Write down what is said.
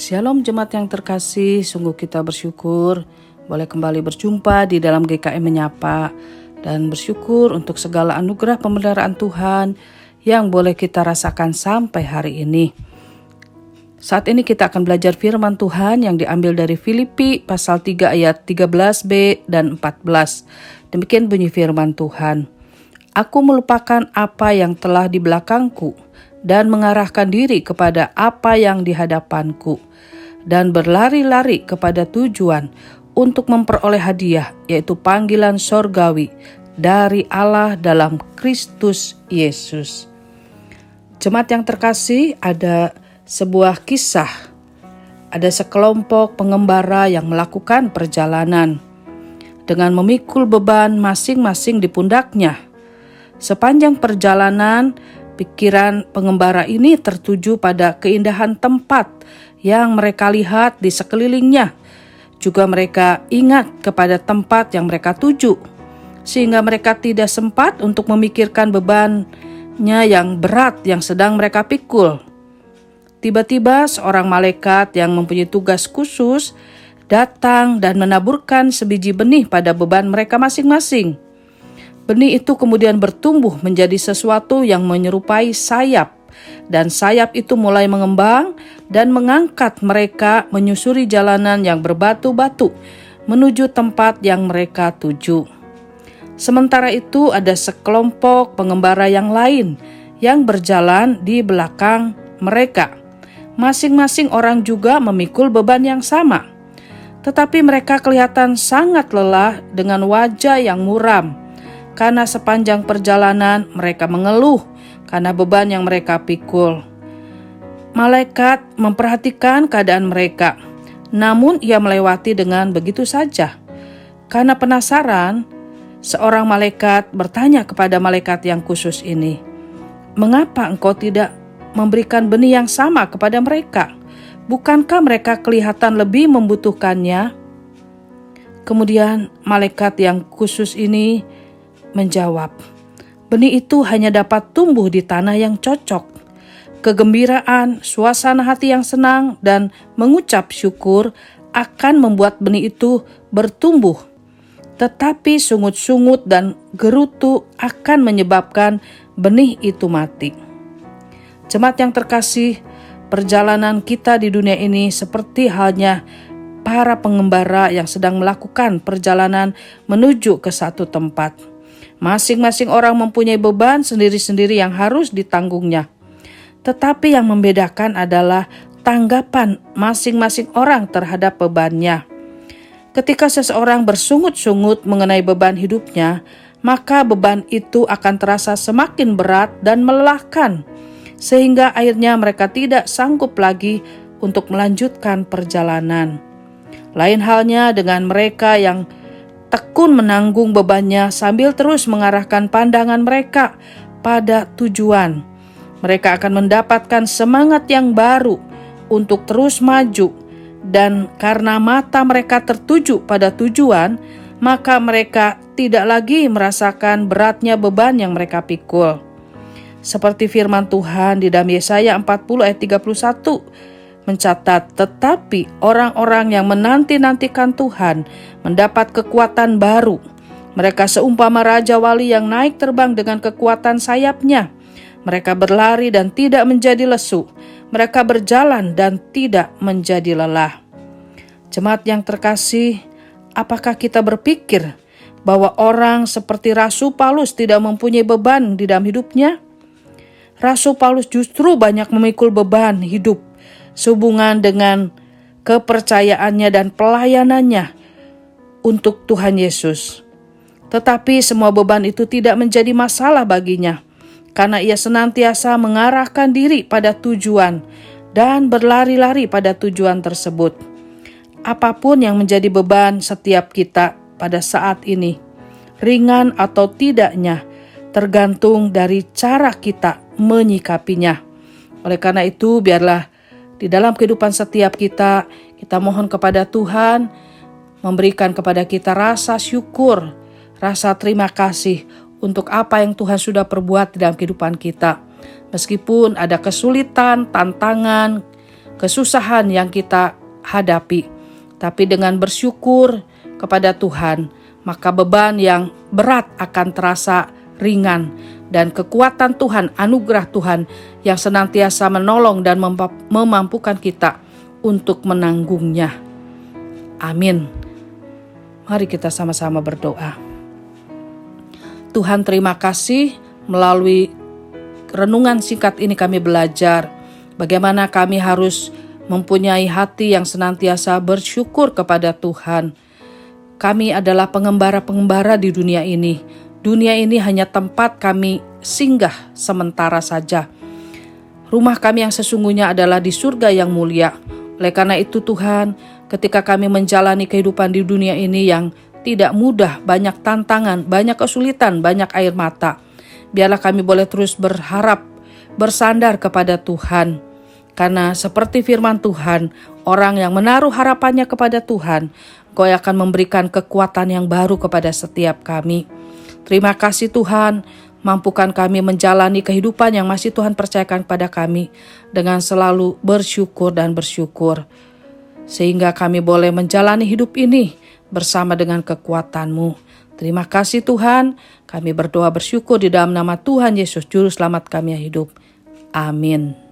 Shalom jemaat yang terkasih, sungguh kita bersyukur boleh kembali berjumpa di dalam GKM Menyapa dan bersyukur untuk segala anugerah pemeliharaan Tuhan yang boleh kita rasakan sampai hari ini. Saat ini kita akan belajar firman Tuhan yang diambil dari Filipi pasal 3 ayat 13b dan 14. Demikian bunyi firman Tuhan. Aku melupakan apa yang telah di belakangku dan mengarahkan diri kepada apa yang di hadapanku, dan berlari-lari kepada tujuan untuk memperoleh hadiah, yaitu panggilan sorgawi dari Allah dalam Kristus Yesus. Jemaat yang terkasih, ada sebuah kisah. Ada sekelompok pengembara yang melakukan perjalanan dengan memikul beban masing-masing di pundaknya. Sepanjang perjalanan, pikiran pengembara ini tertuju pada keindahan tempat yang mereka lihat di sekelilingnya. Juga mereka ingat kepada tempat yang mereka tuju, sehingga mereka tidak sempat untuk memikirkan bebannya yang berat yang sedang mereka pikul. Tiba-tiba seorang malaikat yang mempunyai tugas khusus datang dan menaburkan sebiji benih pada beban mereka masing-masing. Benih itu kemudian bertumbuh menjadi sesuatu yang menyerupai sayap, dan sayap itu mulai mengembang dan mengangkat mereka menyusuri jalanan yang berbatu-batu menuju tempat yang mereka tuju. Sementara itu ada sekelompok pengembara yang lain yang berjalan di belakang mereka. Masing-masing orang juga memikul beban yang sama, tetapi mereka kelihatan sangat lelah dengan wajah yang muram. Karena sepanjang perjalanan mereka mengeluh karena beban yang mereka pikul. Malaikat memperhatikan keadaan mereka, namun ia melewati dengan begitu saja. Karena penasaran, seorang malaikat bertanya kepada malaikat yang khusus ini, "Mengapa engkau tidak memberikan benih yang sama kepada mereka? Bukankah mereka kelihatan lebih membutuhkannya?" Kemudian malaikat yang khusus ini menjawab, "Benih itu hanya dapat tumbuh di tanah yang cocok. Kegembiraan, suasana hati yang senang, dan mengucap syukur akan membuat benih itu bertumbuh. Tetapi sungut-sungut dan gerutu akan menyebabkan benih itu mati." Jemaat yang terkasih, perjalanan kita di dunia ini seperti halnya para pengembara yang sedang melakukan perjalanan menuju ke satu tempat. Masing-masing orang mempunyai beban sendiri-sendiri yang harus ditanggungnya. Tetapi yang membedakan adalah tanggapan masing-masing orang terhadap bebannya. Ketika seseorang bersungut-sungut mengenai beban hidupnya, maka beban itu akan terasa semakin berat dan melelahkan, sehingga akhirnya mereka tidak sanggup lagi untuk melanjutkan perjalanan. Lain halnya dengan mereka yang tekun menanggung bebannya sambil terus mengarahkan pandangan mereka pada tujuan. Mereka akan mendapatkan semangat yang baru untuk terus maju, dan karena mata mereka tertuju pada tujuan, maka mereka tidak lagi merasakan beratnya beban yang mereka pikul. Seperti firman Tuhan di dalam Yesaya 40 ayat 31 mencatat, "Tetapi orang-orang yang menanti-nantikan Tuhan mendapat kekuatan baru. Mereka seumpama raja wali yang naik terbang dengan kekuatan sayapnya. Mereka berlari dan tidak menjadi lesu. Mereka berjalan dan tidak menjadi lelah." Jemaat yang terkasih, apakah kita berpikir bahwa orang seperti Rasul Paulus tidak mempunyai beban di dalam hidupnya? Rasul Paulus justru banyak memikul beban hidup sehubungan dengan kepercayaannya dan pelayanannya untuk Tuhan Yesus. Tetapi semua beban itu tidak menjadi masalah baginya, karena ia senantiasa mengarahkan diri pada tujuan dan berlari-lari pada tujuan tersebut. Apapun yang menjadi beban setiap kita pada saat ini, ringan atau tidaknya, tergantung dari cara kita menyikapinya. Oleh karena itu, biarlah di dalam kehidupan setiap kita, kita mohon kepada Tuhan memberikan kepada kita rasa syukur, rasa terima kasih untuk apa yang Tuhan sudah perbuat di dalam kehidupan kita. Meskipun ada kesulitan, tantangan, kesusahan yang kita hadapi. Tapi dengan bersyukur kepada Tuhan, maka beban yang berat akan terasa ringan, dan kekuatan Tuhan, anugerah Tuhan yang senantiasa menolong dan memampukan kita untuk menanggungnya. Amin. Mari kita sama-sama berdoa. Tuhan, terima kasih, melalui renungan singkat ini kami belajar bagaimana kami harus mempunyai hati yang senantiasa bersyukur kepada Tuhan. Kami adalah pengembara-pengembara di dunia ini. Dunia ini hanya tempat kami singgah sementara saja. Rumah kami yang sesungguhnya adalah di surga yang mulia. Oleh karena itu Tuhan, ketika kami menjalani kehidupan di dunia ini yang tidak mudah, banyak tantangan, banyak kesulitan, banyak air mata, biarlah kami boleh terus berharap, bersandar kepada Tuhan. Karena seperti firman Tuhan, orang yang menaruh harapannya kepada Tuhan, Engkau akan memberikan kekuatan yang baru kepada setiap kami. Terima kasih Tuhan, mampukan kami menjalani kehidupan yang masih Tuhan percayakan kepada kami dengan selalu bersyukur dan bersyukur. Sehingga kami boleh menjalani hidup ini bersama dengan kekuatan-Mu. Terima kasih Tuhan, kami berdoa bersyukur di dalam nama Tuhan Yesus Juru Selamat kami yang hidup. Amin.